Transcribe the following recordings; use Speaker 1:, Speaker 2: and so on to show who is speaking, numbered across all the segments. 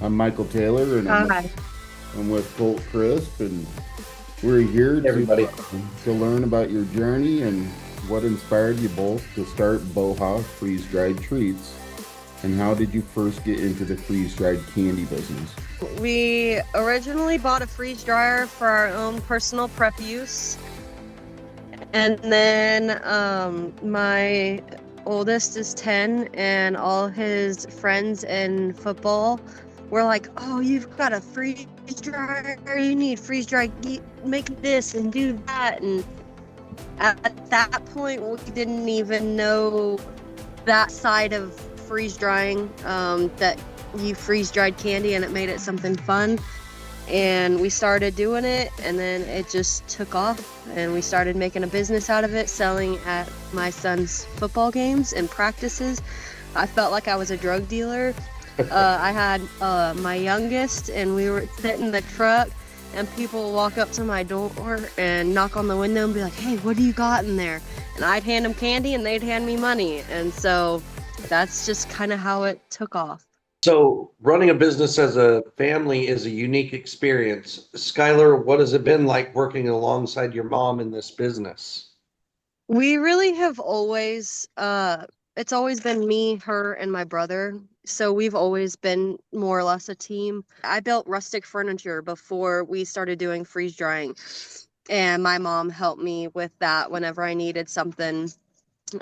Speaker 1: I'm Michael Taylor, and
Speaker 2: Hi.
Speaker 1: I'm with Colt Crisp, and we're here
Speaker 3: Hey, everybody.
Speaker 1: to learn about your journey and what inspired you both to start BoHa Freeze Dried Treats, and how did you first get into the freeze dried candy business?
Speaker 2: We originally bought a freeze dryer for our own personal prep use. And then my oldest is 10, and all his friends in football were like, "Oh, you've got a freeze dryer. You need freeze dry. Make this and do that." And at that point, we didn't even know that side of freeze drying, that you freeze dried candy and it made it something fun. And we started doing it, and then it just took off, and we started making a business out of it, selling at my son's football games and practices. I felt like I was a drug dealer. I had my youngest, and we were sitting in the truck, and people would walk up to my door and knock on the window and be like, "Hey, what do you got in there?" And I'd hand them candy, and they'd hand me money. And so that's just kind of how it took off.
Speaker 3: So, running a business as a family is a unique experience. Skylar, what has it been like working alongside your mom in this business?
Speaker 2: We really have always, it's always been me, her, and my brother. So we've always been more or less a team. I built rustic furniture before we started doing freeze drying, and my mom helped me with that whenever I needed something.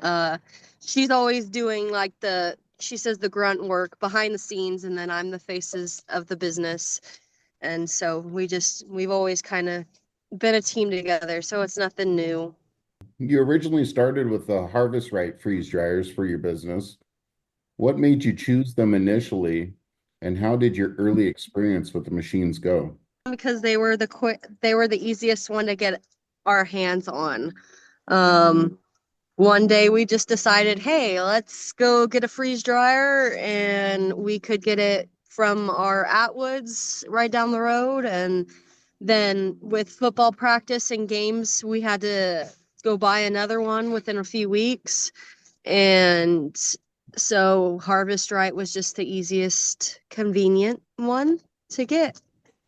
Speaker 2: Uh, she's always doing like she says the grunt work behind the scenes, and then I'm the faces of the business. And so we've always kind of been a team together. So it's nothing new.
Speaker 1: You originally started with the Harvest Right freeze dryers for your business. What made you choose them initially, and how did your early experience with the machines go?
Speaker 2: Because they were the easiest one to get our hands on. Um, One day we just decided, hey, let's go get a freeze dryer, and we could get it from our Atwoods right down the road. And then with football practice and games, we had to go buy another one within a few weeks. And so Harvest Right was just the easiest, convenient one to get.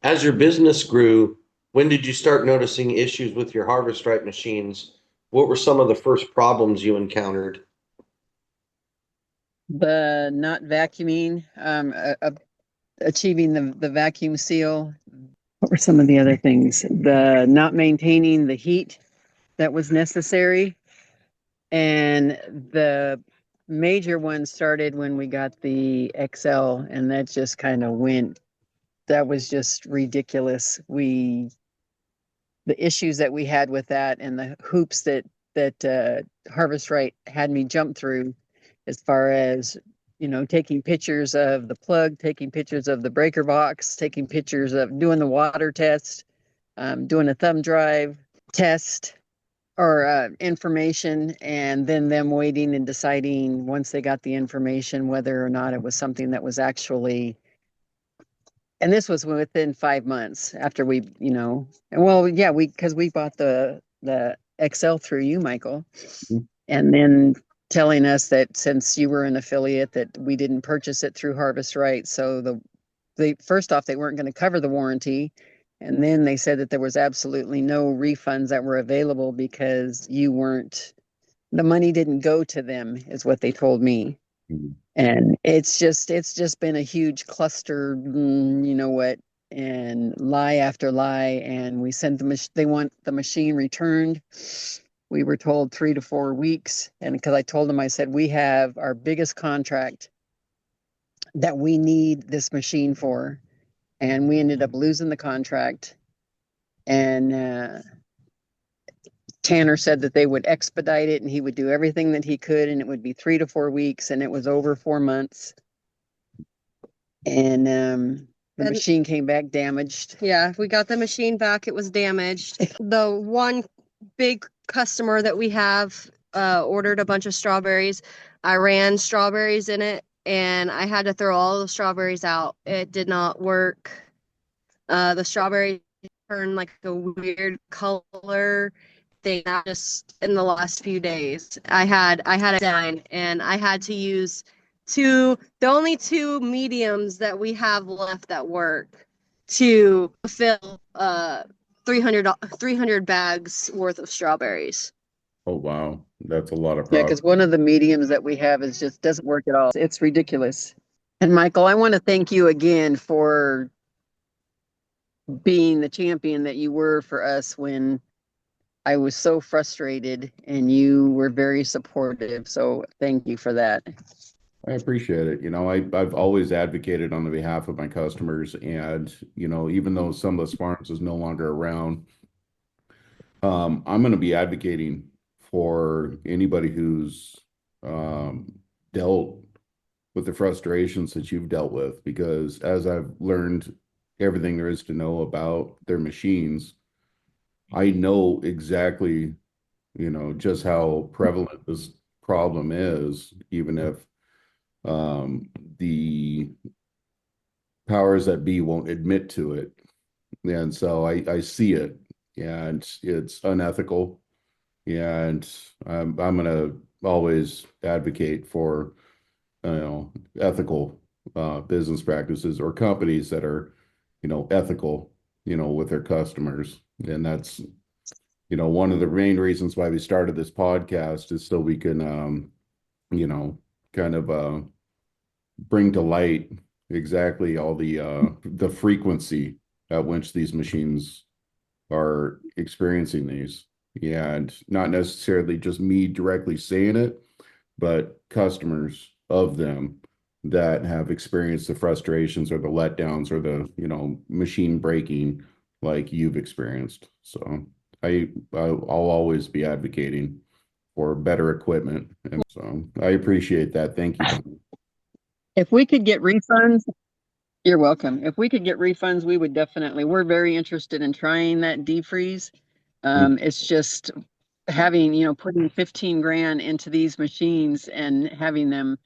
Speaker 3: As your business grew, when did you start noticing issues with your harvest stripe machines? What were some of the first problems you encountered?
Speaker 4: The not vacuuming, achieving the vacuum seal. What were some of the other things? The not maintaining the heat that was necessary. And the major one started when we got the XL, and that just kind of went, that was just ridiculous. The issues that we had with that and the hoops that Harvest Right had me jump through, as far as taking pictures of the plug, taking pictures of the breaker box, taking pictures of doing the water test, doing a thumb drive test or information, and then them waiting and deciding once they got the information whether or not it was something that was actually. And this was within 5 months after well, yeah, because we bought the XL through you, Mykal, and then telling us that since you were an affiliate that we didn't purchase it through Harvest Right. So they first off, they weren't going to cover the warranty, and then they said that there was absolutely no refunds that were available because the money didn't go to them, is what they told me.
Speaker 1: Mhm.
Speaker 4: And it's just been a huge cluster, you know what, and lie after lie. And we sent they want the machine returned. We were told 3 to 4 weeks. And because I told them, I said, we have our biggest contract that we need this machine for. And we ended up losing the contract. And Tanner said that they would expedite it and he would do everything that he could, and it would be 3 to 4 weeks, and it was over 4 months. And the
Speaker 2: And
Speaker 4: machine came back damaged.
Speaker 2: yeah, we got the machine back. It was damaged. The one big customer that we have ordered a bunch of strawberries. I ran strawberries in it, and I had to throw all the strawberries out. It did not work. The strawberries turned like a weird color thing just in the last few days. I had a design, and I had to use the only two mediums that we have left that work to fill 300 bags worth of strawberries.
Speaker 1: Oh, wow. That's a lot of
Speaker 4: Yeah,
Speaker 1: product.
Speaker 4: because one of the mediums that we have is just doesn't work at all. It's ridiculous. And Mykal, I want to thank you again for being the champion that you were for us when I was so frustrated, and you were very supportive. So thank you for that.
Speaker 1: I appreciate it. I've always advocated on the behalf of my customers, and even though some of the farms is no longer around, I'm going to be advocating for anybody who's dealt with the frustrations that you've dealt with, because as I've learned everything there is to know about their machines, I know exactly, just how prevalent this problem is, even if the powers that be won't admit to it. And so I see it, and it's unethical. And I'm going to always advocate for, ethical business practices or companies that are, ethical, with their customers. And that's, one of the main reasons why we started this podcast, is so we can, kind of bring to light exactly all the frequency at which these machines are experiencing these. And not necessarily just me directly saying it, but customers of them that have experienced the frustrations or the letdowns or the, machine breaking like you've experienced. So I'll always be advocating for better equipment. And so I appreciate that. Thank you.
Speaker 4: If we could get refunds, you're welcome. If we could get refunds, we would definitely. We're very interested in trying that defreeze. It's just having, putting 15 grand into these machines and having them,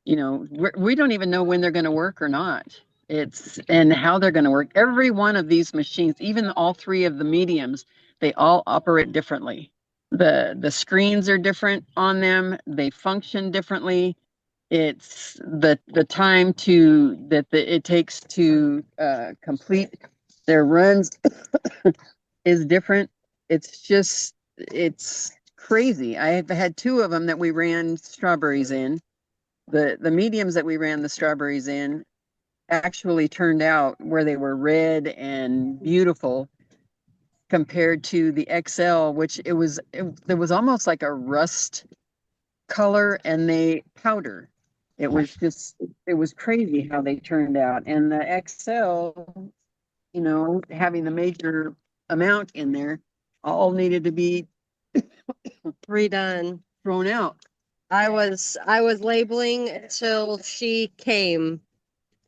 Speaker 4: we don't even know when they're going to work or not. And how they're going to work. Every one of these machines, even all three of the mediums, they all operate differently. The screens are different on them. They function differently. It's the time it takes to complete their runs is different. It's crazy. I have had two of them that we ran strawberries in. The mediums that we ran the strawberries in actually turned out where they were red and beautiful, compared to the XL, which there was almost like a rust color, and they powder. It was crazy how they turned out. And the XL, having the major amount in there, all needed to be
Speaker 2: Redone.
Speaker 4: thrown out.
Speaker 2: I was labeling till she came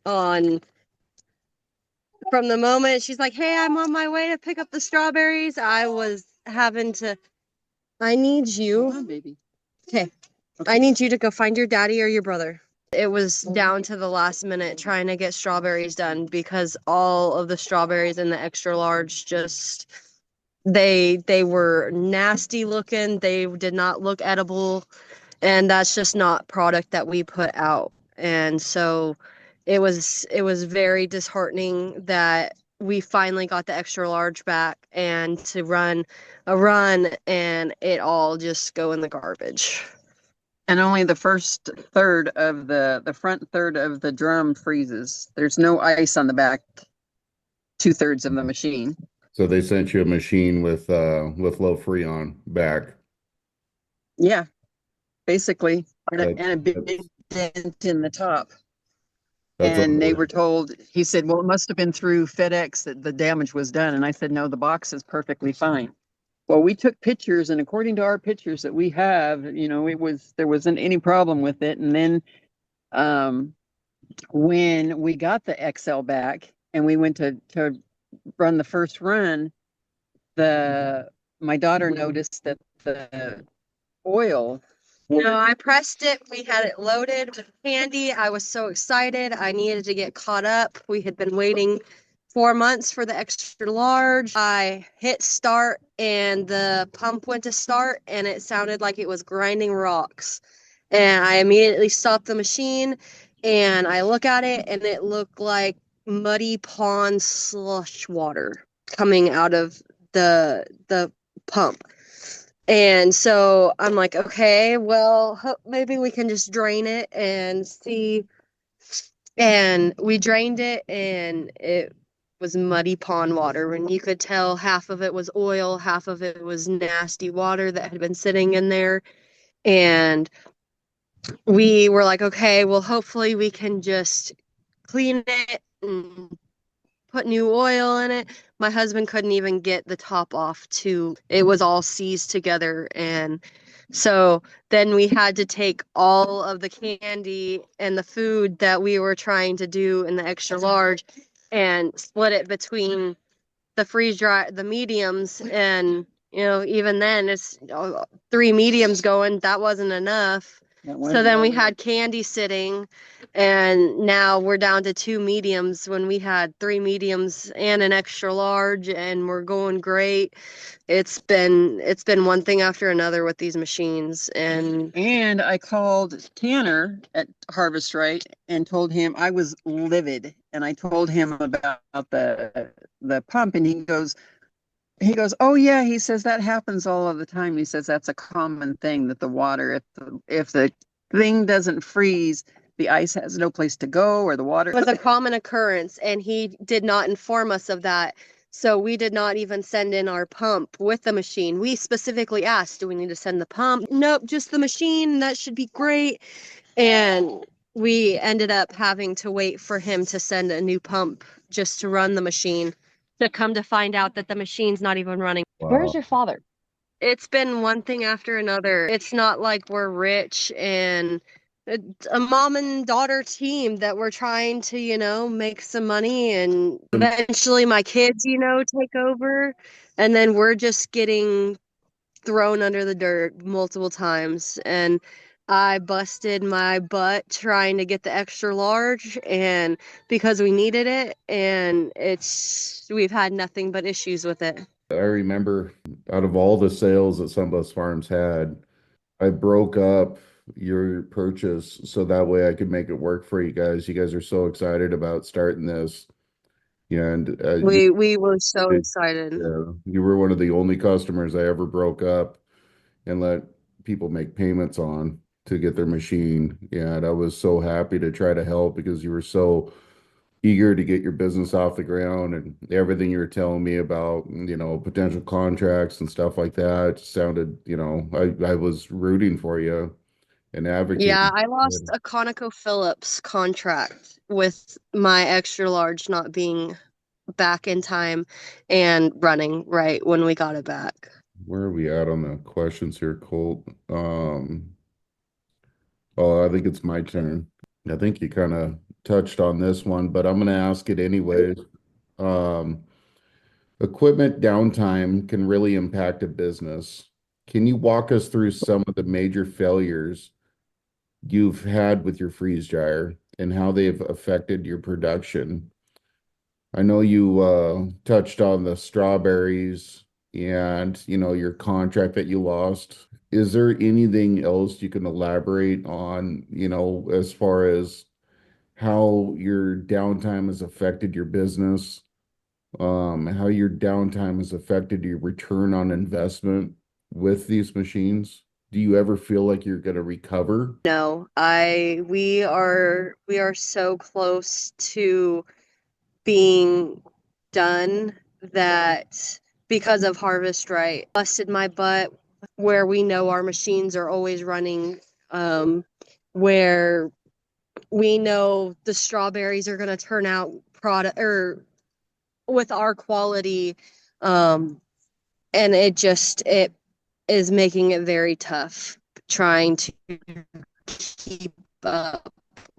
Speaker 2: on. From the moment she's like, "Hey, I'm on my way to pick up the strawberries," I was having to. I need you.
Speaker 4: Come on, baby.
Speaker 2: Okay. I need you to go find your daddy or your brother. It was down to the last minute trying to get strawberries done, because all of the strawberries in the extra large just they were nasty looking. They did not look edible, and that's just not product that we put out. And so it was very disheartening that we finally got the extra large back, and to run a run and it all just go in the garbage.
Speaker 4: And only the first third of the front third of the drum freezes. There's no ice on the back 2/3 of the machine.
Speaker 1: So they sent you a machine with low freon back.
Speaker 4: Yeah, basically, and a big dent in the top. And they were told, he said, well, it must have been through FedEx that the damage was done. And I said, no, the box is perfectly fine. Well, we took pictures, and according to our pictures that we have, there wasn't any problem with it. And then when we got the XL back and we went to run the first run, my daughter noticed that the oil.
Speaker 2: I pressed it. We had it loaded with candy. I was so excited. I needed to get caught up. We had been waiting 4 months for the extra large. I hit start, and the pump went to start, and it sounded like it was grinding rocks. And I immediately stopped the machine and I look at it and it looked like muddy pond slush water coming out of the pump. And so I'm like, okay, well, maybe we can just drain it and see. And we drained it and it was muddy pond water. And you could tell half of it was oil, half of it was nasty water that had been sitting in there. And we were like, okay, well, hopefully we can just clean it and put new oil in it. My husband couldn't even get the top off to it was all seized together. And so then we had to take all of the candy and the food that we were trying to do in the extra large and split it between the freeze dry the mediums. And even then it's 3 mediums going, that wasn't enough. So then we had candy sitting, and now we're down to 2 mediums when we had 3 mediums and an extra large, and we're going great. It's been one thing after another with these machines.
Speaker 4: And I called Tanner at Harvest Right and told him I was livid, and I told him about the pump, and he goes, oh yeah, he says that happens all of the time. He says that's a common thing, that the water, if the thing doesn't freeze, the ice has no place to go, or the water
Speaker 2: It was a common occurrence, and he did not inform us of that. So we did not even send in our pump with the machine. We specifically asked, do we need to send the pump? Nope, just the machine. That should be great. And we ended up having to wait for him to send a new pump just to run the machine, to come to find out that the machine's not even running.
Speaker 1: Wow.
Speaker 2: Your father? It's been one thing after another. It's not like we're rich and it's a mom and daughter team that we're trying to, make some money, and eventually my kids, take over, and then we're just getting thrown under the dirt multiple times. And I busted my butt trying to get the extra large, and because we needed it, and we've had nothing but issues with it.
Speaker 1: I remember out of all the sales that some of us farms had, I broke up your purchase so that way I could make it work for you guys. You guys are so excited about starting this. And
Speaker 2: We were so excited.
Speaker 1: you were one of the only customers I ever broke up and let people make payments on to get their machine. And I was so happy to try to help because you were so eager to get your business off the ground, and everything you were telling me about, potential contracts and stuff like that sounded, I was rooting for you and advocating.
Speaker 2: Yeah, I lost a Conoco Phillips contract with my extra large not being back in time and running right when we got it back.
Speaker 1: Where are we at on the questions here, Colt? Oh, I think it's my turn. I think you kind of touched on this one, but I'm going to ask it anyways. Um, Equipment downtime can really impact a business. Can you walk us through some of the major failures you've had with your freeze dryer and how they've affected your production? I know you touched on the strawberries and your contract that you lost. Is there anything else you can elaborate on, as far as how your downtime has affected your business, how your downtime has affected your return on investment with these machines? Do you ever feel like you're going to recover?
Speaker 2: No, we are so close to being done that because of Harvest Right, busted my butt where we know our machines are always running, where we know the strawberries are going to turn out product or with our quality, and it is making it very tough trying to keep up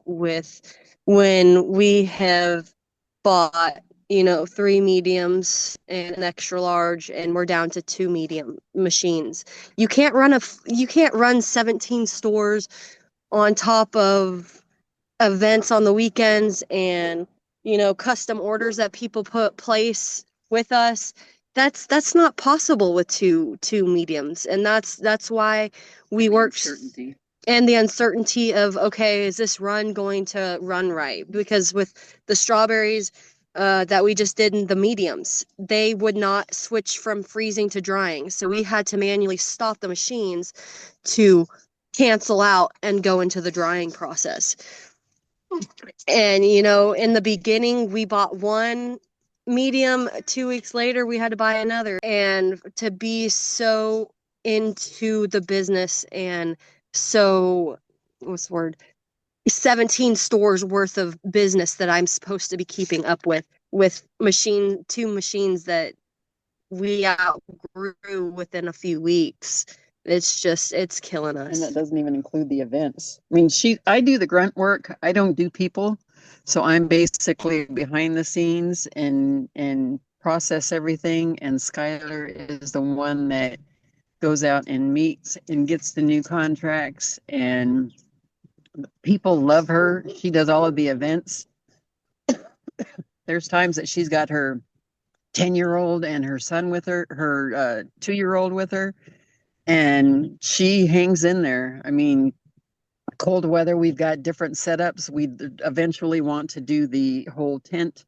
Speaker 2: with when we have bought 3 mediums and an extra large, and we're down to 2 medium machines. You can't run 17 stores on top of events on the weekends and custom orders that people place with us. That's not possible with two mediums, and that's why we work
Speaker 4: certainty.
Speaker 2: and the uncertainty of, okay, is this run going to run right? Because with the strawberries that we just did in the mediums, they would not switch from freezing to drying. So we had to manually stop the machines to cancel out and go into the drying process. And, in the beginning, we bought one medium. 2 weeks later, we had to buy another. And to be so into the business and so, what's the word? 17 stores worth of business that I'm supposed to be keeping up with two machines that we outgrew within a few weeks. It's killing us.
Speaker 4: And that doesn't even include the events. I mean, I do the grunt work. I don't do people. So I'm basically behind the scenes and process everything. And Skylar is the one that goes out and meets and gets the new contracts, and people love her. She does all of the events. There's times that she's got her 10-year-old and her son with her, her 2-year-old with her, and she hangs in there. I mean, cold weather, we've got different setups. We eventually want to do the whole tent,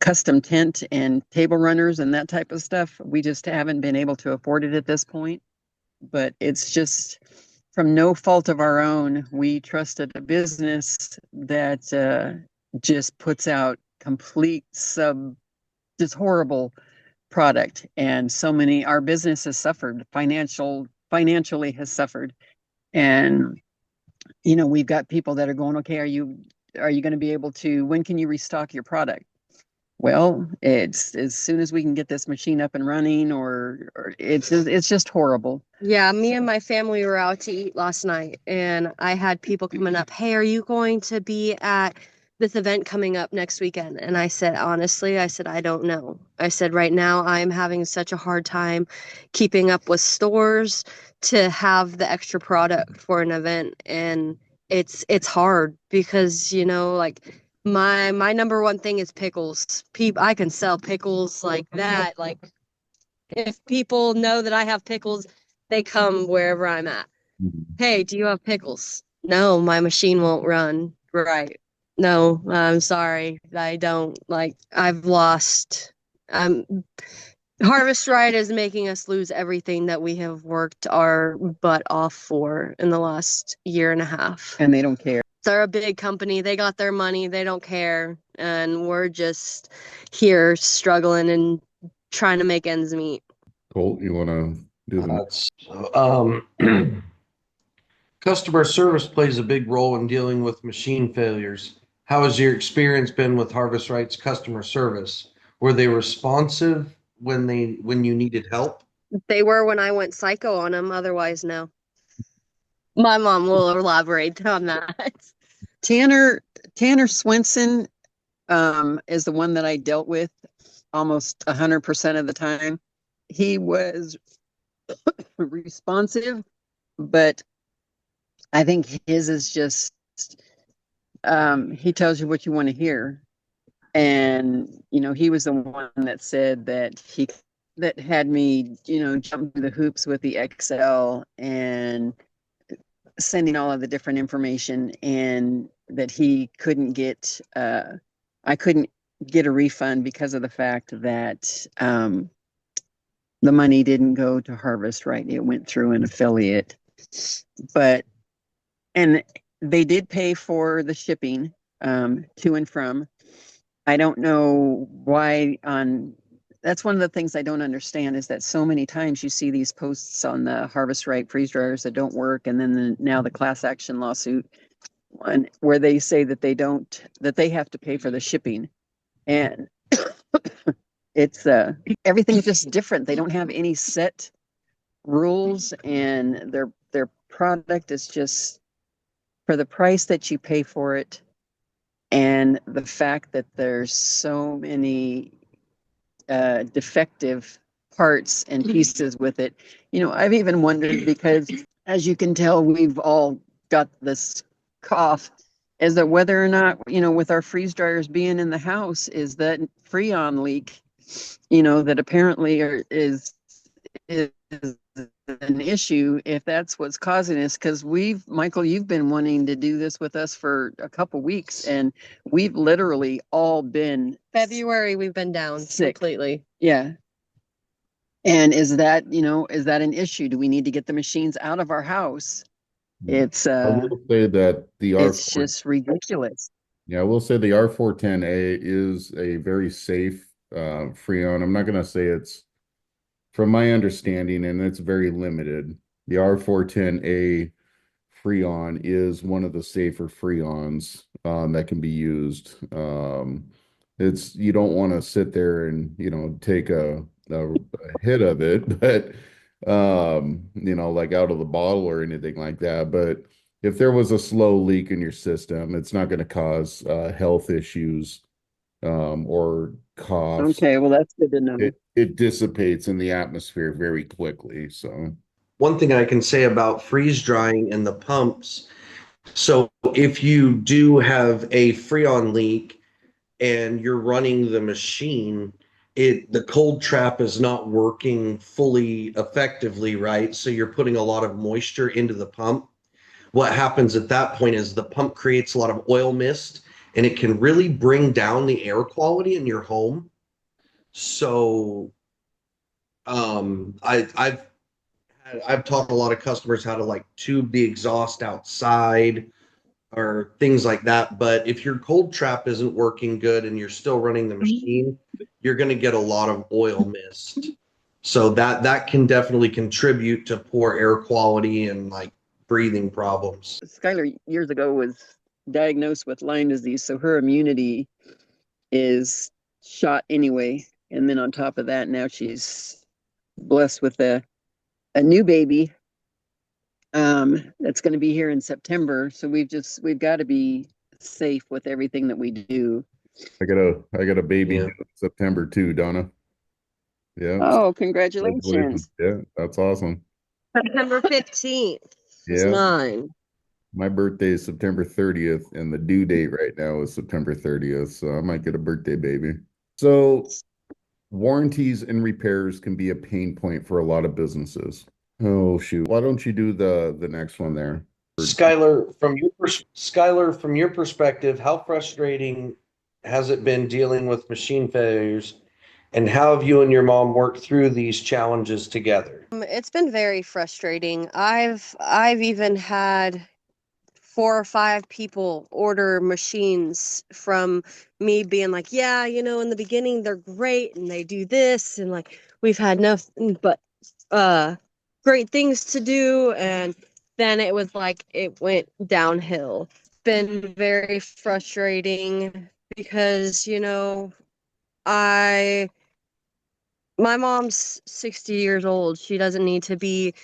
Speaker 4: custom tent and table runners and that type of stuff. We just haven't been able to afford it at this point, but it's just from no fault of our own. We trusted a business that just puts out complete just horrible product, and our business has suffered, financially has suffered. And we've got people that are going, okay, are you going to be able to, when can you restock your product? Well, it's as soon as we can get this machine up and running, or it's just horrible.
Speaker 2: Yeah, me and my family were out to eat last night, and I had people coming up, hey, are you going to be at this event coming up next weekend? And I said, honestly, I don't know. I said, right now I'm having such a hard time keeping up with stores to have the extra product for an event. And it's hard because, like my number one thing is pickles. I can sell pickles like that. Like if people know that I have pickles, they come wherever I'm at. Hey, do you have pickles? No, my machine won't run. Right. No, I'm sorry. I don't. Like, I've lost. Harvest Right is making us lose everything that we have worked our butt off for in the last year and a half.
Speaker 4: And they don't care.
Speaker 2: They're a big company. They got their money. They don't care. And we're just here struggling and trying to make ends meet.
Speaker 1: Colt, you want to do
Speaker 3: customer service plays a big role in dealing with machine failures. How has your experience been with Harvest Right's customer service? Were they responsive when you needed help?
Speaker 2: They were when I went psycho on them. Otherwise, no. My mom will elaborate on that.
Speaker 4: Tanner Swenson is the one that I dealt with almost 100% of the time. He was responsive, but I think his is just he tells you what you want to hear. And he was the one that said that had me jump through the hoops with the Excel and sending all of the different information, and that he couldn't get I couldn't get a refund because of the fact that the money didn't go to Harvest Right. It went through an affiliate. And they did pay for the shipping to and from. I don't know why that's one of the things I don't understand, is that so many times you see these posts on the Harvest Right freeze dryers that don't work, and then now the class action lawsuit one where they say that they have to pay for the shipping. And it's everything's just different. They don't have any set rules, and their product is just, for the price that you pay for it, and the fact that there's so many defective parts and pieces with it. I've even wondered, because as you can tell, we've all got this cough, is that whether or not, with our freeze dryers being in the house, is that Freon leak, that apparently is an issue if that's what's causing this, because Mykal, you've been wanting to do this with us for a couple weeks, and we've literally all been
Speaker 2: February, we've been down
Speaker 4: sick.
Speaker 2: completely.
Speaker 4: Yeah. And is that an issue? Do we need to get the machines out of our house? It's
Speaker 1: I will say that the
Speaker 4: it's
Speaker 1: R4,
Speaker 4: just ridiculous.
Speaker 1: yeah, I will say the R410A is a very safe Freon. I'm not going to say it's, from my understanding, and it's very limited. The R410A Freon is one of the safer Freons that can be used. It's, you don't want to sit there and, take a hit of it, but like out of the bottle or anything like that. But if there was a slow leak in your system, it's not going to cause health issues or coughs.
Speaker 4: Okay, well, that's good to know.
Speaker 1: It dissipates in the atmosphere very quickly. So
Speaker 3: One thing I can say about freeze drying and the pumps, so if you do have a freon leak and you're running the machine, the cold trap is not working fully effectively, right? So you're putting a lot of moisture into the pump. What happens at that point is the pump creates a lot of oil mist, and it can really bring down the air quality in your home. So I've taught a lot of customers how to like tube the exhaust outside or things like that. But if your cold trap isn't working good and you're still running the machine, you're going to get a lot of oil mist. So that can definitely contribute to poor air quality and like breathing problems.
Speaker 4: Skylar years ago was diagnosed with Lyme disease, so her immunity is shot anyway. And then on top of that, now she's blessed with a new baby that's going to be here in September. So we've got to be safe with everything that we do.
Speaker 1: I got a baby
Speaker 3: Yeah.
Speaker 1: due in September too, Donna. Yeah.
Speaker 4: Oh, congratulations.
Speaker 1: Yeah, that's awesome.
Speaker 2: September 15th is
Speaker 1: Yeah.
Speaker 2: mine.
Speaker 1: My birthday is September 30th, and the due date right now is September 30th, so I might get a birthday baby. So warranties and repairs can be a pain point for a lot of businesses. Oh shoot. Why don't you do the next one there?
Speaker 3: Skylar, from your perspective, how frustrating has it been dealing with machine failures, and how have you and your mom worked through these challenges together?
Speaker 2: It's been very frustrating. I've even had 4 or 5 people order machines from me being like, yeah, in the beginning they're great and they do this, and like we've had nothing but great things to do, and then it was like it went downhill. It's been very frustrating because, my mom's 60 years old. She doesn't need to be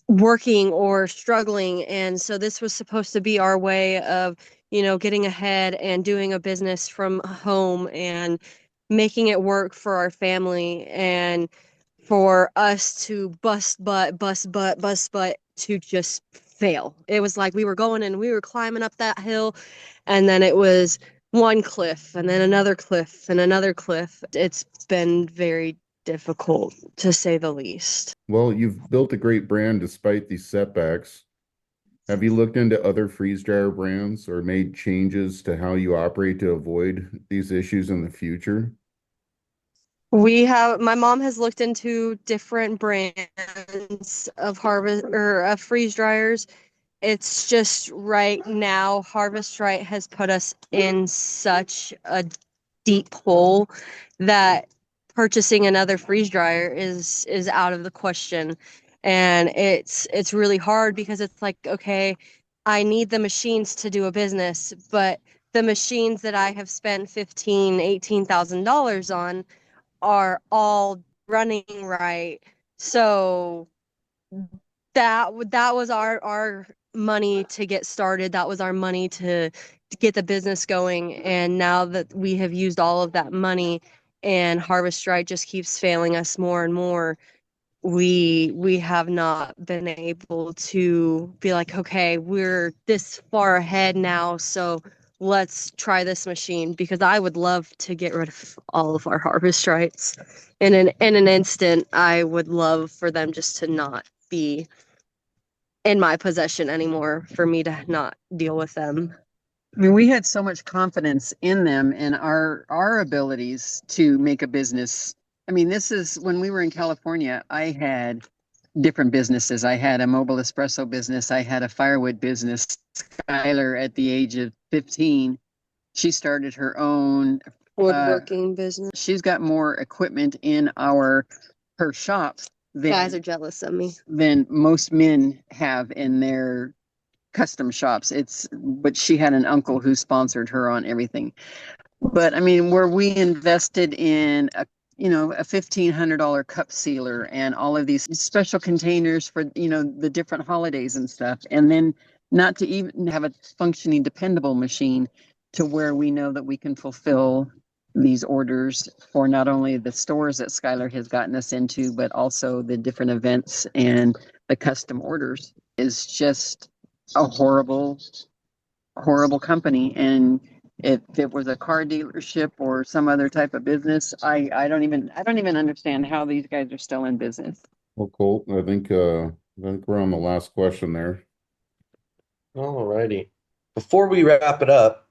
Speaker 2: working or struggling. And so this was supposed to be our way of, getting ahead and doing a business from home and making it work for our family, and for us to bust butt to just fail. It was like we were going and we were climbing up that hill, and then it was one cliff and then another cliff and another cliff. It's been very difficult, to say the least.
Speaker 1: Well, you've built a great brand despite these setbacks. Have you looked into other freeze dryer brands or made changes to how you operate to avoid these issues in the future?
Speaker 2: My mom has looked into different brands of freeze dryers. It's just right now, Harvest Right has put us in such a deep hole that purchasing another freeze dryer is out of the question. And it's really hard because it's like, okay, I need the machines to do a business, but the machines that I have spent $18,000 on are all running right. So that was our money to get started. That was our money to get the business going. And now that we have used all of that money and Harvest Right just keeps failing us more and more, we have not been able to be like, okay, we're this far ahead now, so let's try this machine, because I would love to get rid of all of our Harvest Rights in an instant. I would love for them just to not be in my possession anymore for me to not deal with them.
Speaker 4: I mean, we had so much confidence in them and our abilities to make a business. I mean, this is when we were in California, I had different businesses. I had a mobile espresso business, I had a firewood business. Skylar, at the age of 15, she started her own
Speaker 2: Woodworking business.
Speaker 4: She's got more equipment in her shop
Speaker 2: Guys are jealous of me.
Speaker 4: than most men have in their custom shops. But she had an uncle who sponsored her on everything. But I mean, where we invested in a $1,500 cup sealer and all of these special containers for, the different holidays and stuff. And then not to even have a functioning, dependable machine to where we know that we can fulfill these orders for not only the stores that Skylar has gotten us into, but also the different events and the custom orders is just a horrible, horrible company. And if it was a car dealership or some other type of business, I don't even understand how these guys are still in business.
Speaker 1: Well, Colt, I think we're on the last question there.
Speaker 3: All righty. Before we wrap it up,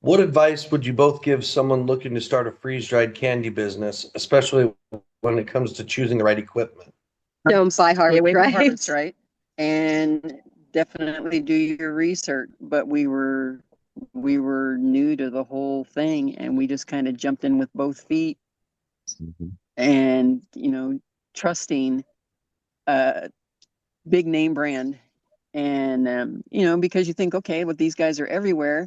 Speaker 3: what advice would you both give someone looking to start a freeze-dried candy business, especially when it comes to choosing the right equipment?
Speaker 2: Don't buy Harvest,
Speaker 4: right? And definitely do your research. But we were new to the whole thing, and we just kind of jumped in with both feet.
Speaker 1: Mm-hmm.
Speaker 4: And trusting a big name brand, and because you think, okay, well, these guys are everywhere,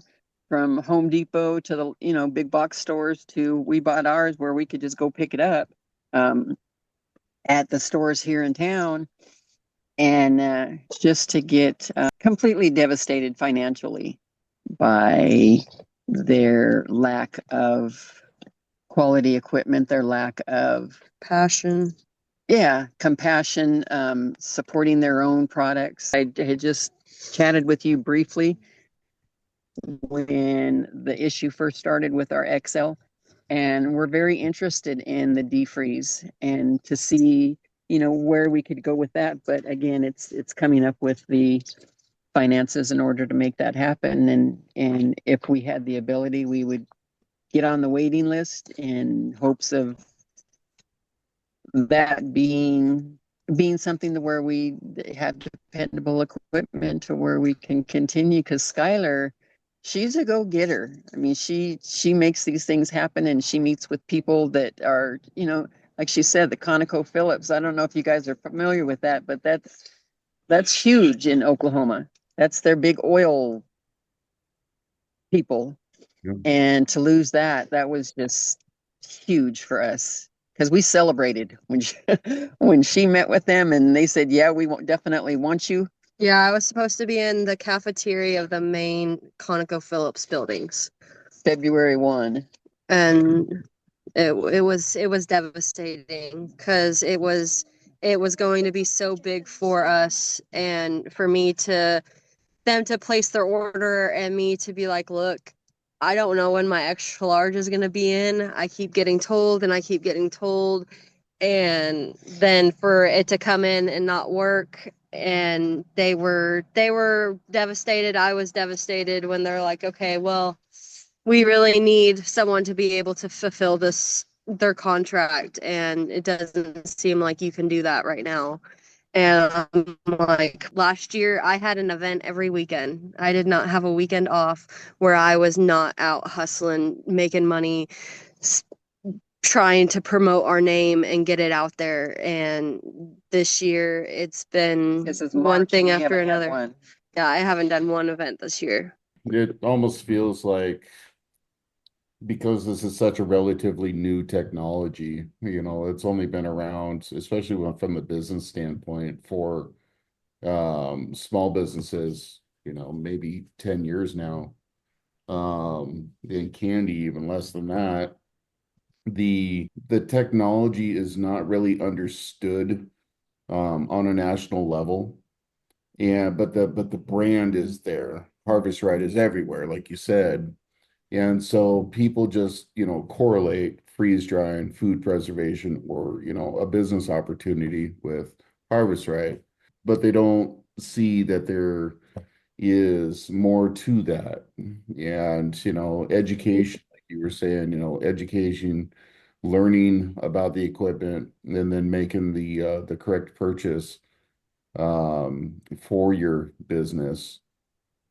Speaker 4: from Home Depot to the big box stores, to we bought ours where we could just go pick it up at the stores here in town, and just to get completely devastated financially by their lack of quality equipment, their lack of
Speaker 2: passion.
Speaker 4: Yeah, compassion, supporting their own products. I had just chatted with you briefly when the issue first started with our XL, and we're very interested in the defreeze and to see, where we could go with that. But again, it's coming up with the finances in order to make that happen. And if we had the ability, we would get on the waiting list in hopes of that being something to where we have dependable equipment to where we can continue. Because Skylar, she's a go-getter. I mean, she makes these things happen, and she meets with people that are, like she said, the Conoco Phillips. I don't know if you guys are familiar with that, but that's huge in Oklahoma. That's their big oil people.
Speaker 1: Yeah.
Speaker 4: And to lose that was just huge for us, because we celebrated when she met with them and they said, yeah, we definitely want you.
Speaker 2: Yeah, I was supposed to be in the cafeteria of the main Conoco Phillips buildings.
Speaker 4: February 1.
Speaker 2: And it was devastating, because it was going to be so big for us, and for them to place their order and me to be like, look, I don't know when my extra large is going to be in. I keep getting told and I keep getting told. And then for it to come in and not work, and they were devastated. I was devastated when they're like, okay, well, we really need someone to be able to fulfill their contract, and it doesn't seem like you can do that right now. And like, last year I had an event every weekend. I did not have a weekend off where I was not out hustling, making money, trying to promote our name and get it out there. And this year it's been one thing after another. Yeah, I haven't done one event this year.
Speaker 1: It almost feels like, because this is such a relatively new technology, it's only been around, especially from the business standpoint, for small businesses, maybe 10 years now. In candy, even less than that. The technology is not really understood on a national level. But the brand is there. Harvest Right is everywhere, like you said. And so people just, correlate freeze drying, food preservation, or, a business opportunity with Harvest Right. but they don't see that there is more to that. And, education, like you were saying, education, learning about the equipment, and then making the correct purchase for your business.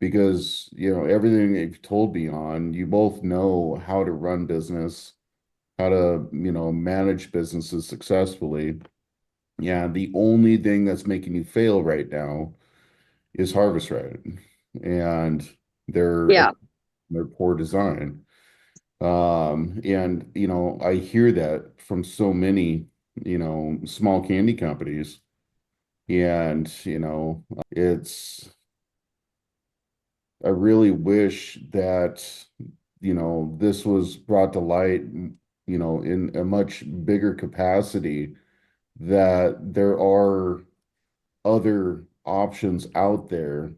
Speaker 1: Because, everything you've told me on, you both know how to run business, how to, manage businesses successfully. Yeah, the only thing that's making you fail right now is Harvest Right and their
Speaker 2: Yeah.
Speaker 1: their poor design. And I hear that from so many, small candy companies. And, it's I really wish that, this was brought to light, in a much bigger capacity, that there are other options out there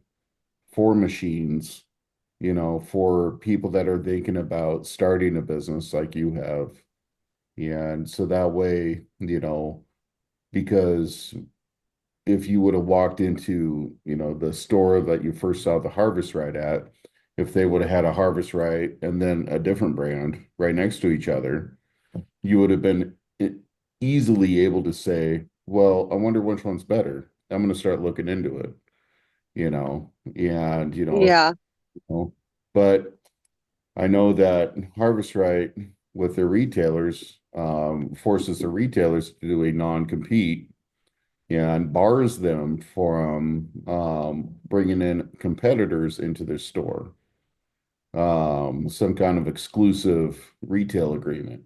Speaker 1: for machines, for people that are thinking about starting a business like you have. And so that way, because if you would have walked into, the store that you first saw the Harvest Right at, if they would have had a Harvest Right and then a different brand right next to each other, you would have been easily able to say, well, I wonder which one's better. I'm going to start looking into it, and, if,
Speaker 2: Yeah.
Speaker 1: but I know that Harvest Right with their retailers forces the retailers to do a non-compete and bars them from bringing in competitors into their store, some kind of exclusive retail agreement.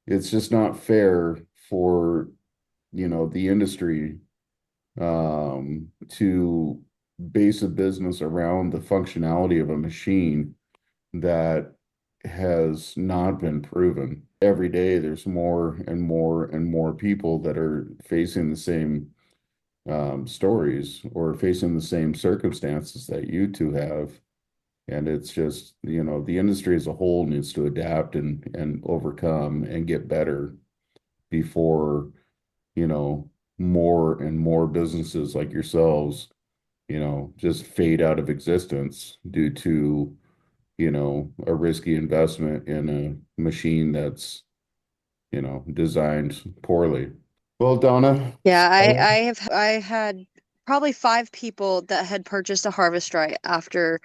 Speaker 1: It's just not fair for, the industry to base a business around the functionality of a machine that has not been proven. Every day, there's more and more and more people that are facing the same stories or facing the same circumstances that you two have. And it's just, the industry as a whole needs to adapt and overcome and get better before, more and more businesses like yourselves, just fade out of existence due to, a risky investment in a machine that's, designed poorly. Well, Donna,
Speaker 2: Yeah, I had probably 5 people that had purchased a Harvest Right after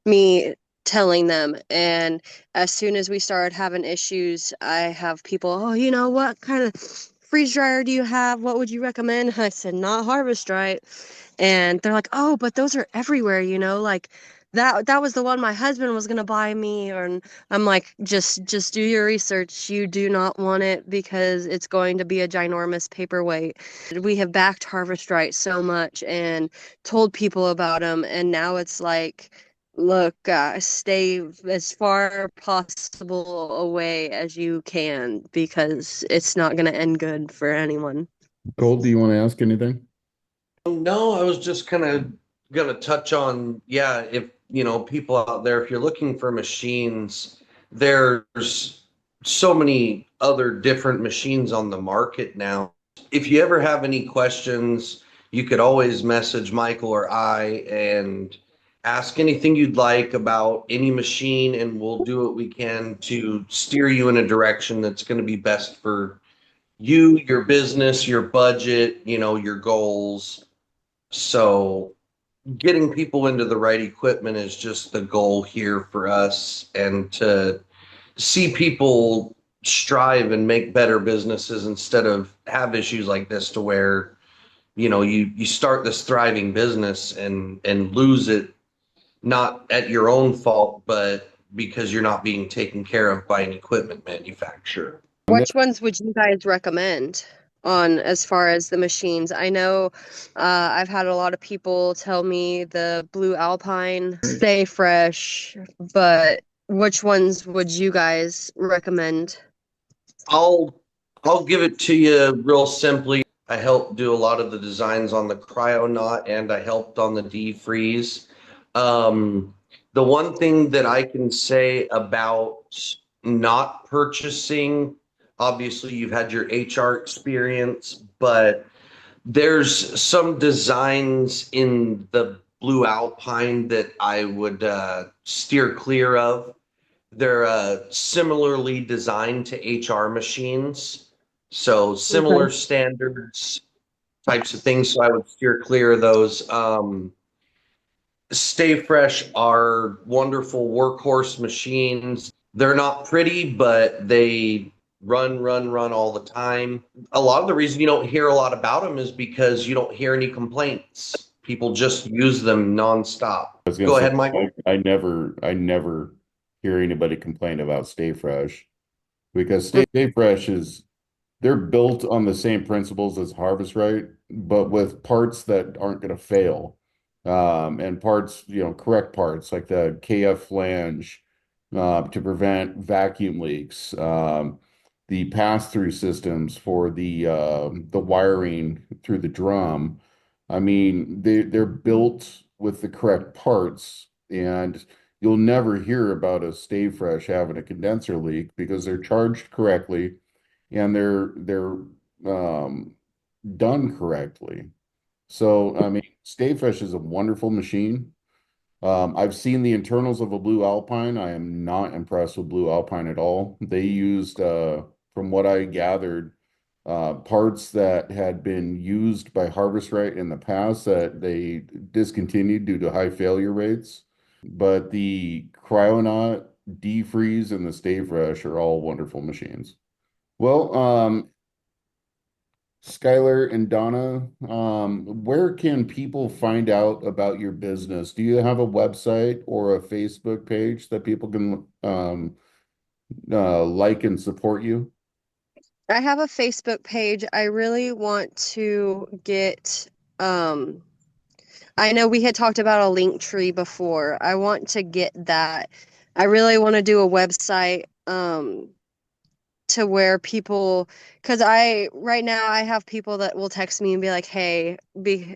Speaker 2: me telling them. And as soon as we started having issues, I have people, oh, what kind of freeze dryer do you have? What would you recommend? I said, not Harvest Right. And they're like, oh, but those are everywhere, like that was the one my husband was gonna buy me. And I'm like, just do your research. You do not want it because it's going to be a ginormous paperweight. We have backed Harvest Right so much and told people about them, and now it's like, look, stay as far possible away as you can because it's not going to end good for anyone.
Speaker 1: Colt, do you want to ask anything?
Speaker 3: No, I was just kind of going to touch on, yeah, if, people out there, if you're looking for machines, there's so many other different machines on the market now. If you ever have any questions, you could always message Mykal or I and ask anything you'd like about any machine, and we'll do what we can to steer you in a direction that's going to be best for you, your business, your budget, your goals. So getting people into the right equipment is just the goal here for us, and to see people strive and make better businesses instead of have issues like this to where, you start this thriving business and lose it, not at your own fault, but because you're not being taken care of by an equipment manufacturer.
Speaker 2: Which ones would you guys recommend on as far as the machines? I know I've had a lot of people tell me the Blue Alpine, Stay Fresh, but which ones would you guys recommend?
Speaker 3: I'll give it to you real simply. I helped do a lot of the designs on the Cryonaut, and I helped on the defreeze. The one thing that I can say about not purchasing, obviously you've had your HR experience, but There's some designs in the blue Alpine that I would steer clear of. They're similarly designed to HR machines, so
Speaker 4: Okay.
Speaker 3: similar standards, types of things. So I would steer clear of those. Stay Fresh are wonderful workhorse machines. They're not pretty, but they run all the time. A lot of the reason you don't hear a lot about them is because you don't hear any complaints. People just use them nonstop.
Speaker 1: I was gonna
Speaker 3: Go
Speaker 1: say,
Speaker 3: ahead, Mykal.
Speaker 1: I never hear anybody complain about Stay Fresh because Stay Fresh they're built on the same principles as Harvest Right, but with parts that aren't going to fail. And parts, correct parts like the KF flange to prevent vacuum leaks, the pass-through systems for the wiring through the drum. I mean, they're built with the correct parts, and you'll never hear about a Stay Fresh having a condenser leak because they're charged correctly and they're done correctly. So, I mean, Stay Fresh is a wonderful machine. I've seen the internals of a Blue Alpine. I am not impressed with Blue Alpine at all. They used, from what I gathered, parts that had been used by Harvest Right in the past that they discontinued due to high failure rates. But the Cryonaut, Defreeze, and the Stay Fresh are all wonderful machines. Well, Skylar and Donna, where can people find out about your business? Do you have a website or a Facebook page that people can like and support you?
Speaker 2: I have a Facebook page. I really want to get, I know we had talked about a link tree before. I want to get that. I really want to do a website, to where people, because right now I have people that will text me and be like, hey, do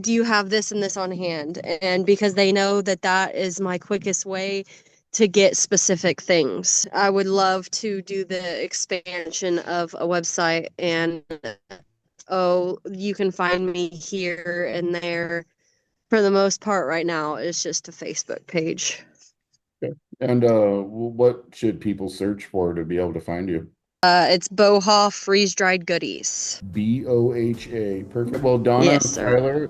Speaker 2: you have this and this on hand? And because they know that that is my quickest way to get specific things. I would love to do the expansion of a website and, oh, you can find me here and there. For the most part right now, it's just a Facebook page.
Speaker 1: And what should people search for to be able to find you?
Speaker 2: It's BoHa Freeze Dried Goodies.
Speaker 1: BoHa. Perfect. Well, Donna
Speaker 2: Yes,
Speaker 1: and
Speaker 2: sir.
Speaker 1: Tyler,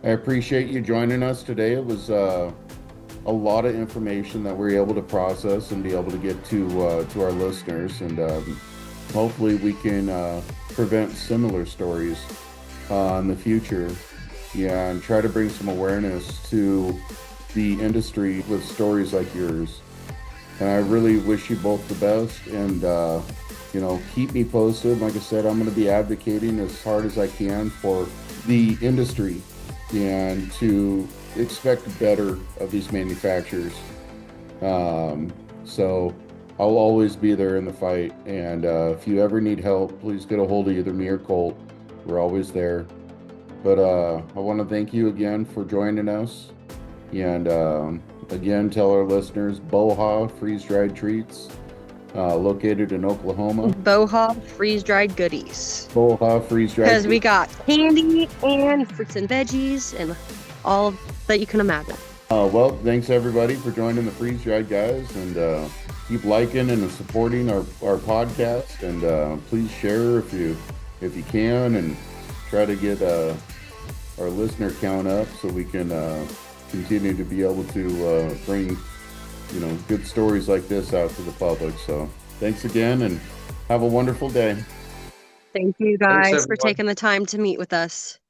Speaker 1: I appreciate you joining us today. It was a lot of information that we're able to process and be able to get to our listeners, and hopefully we can prevent similar stories in the future. Yeah, and try to bring some awareness to the industry with stories like yours. And I really wish you both the best. And keep me posted. Like I said, I'm going to be advocating as hard as I can for the industry and to expect better of these manufacturers. So I'll always be there in the fight. And if you ever need help, please get a hold of either me or Colt. We're always there. But I want to thank you again for joining us. And again, tell our listeners, BoHa Freeze Dried Treats, located in Oklahoma.
Speaker 2: BoHa Freeze Dried Goodies.
Speaker 1: BoHa Freeze Dried
Speaker 2: Because we
Speaker 1: Goodies.
Speaker 2: got candy and fruits and veggies and all that you can imagine.
Speaker 1: Well, thanks everybody for joining the Freeze Dried guys, and keep liking and supporting our podcast, and please share if you can, and try to get our listener count up so we can continue to be able to bring good stories like this out to the public. So thanks again, and have a wonderful day.
Speaker 2: Thank you
Speaker 3: Thanks,
Speaker 2: guys for
Speaker 3: everyone.
Speaker 2: taking the time to meet with us.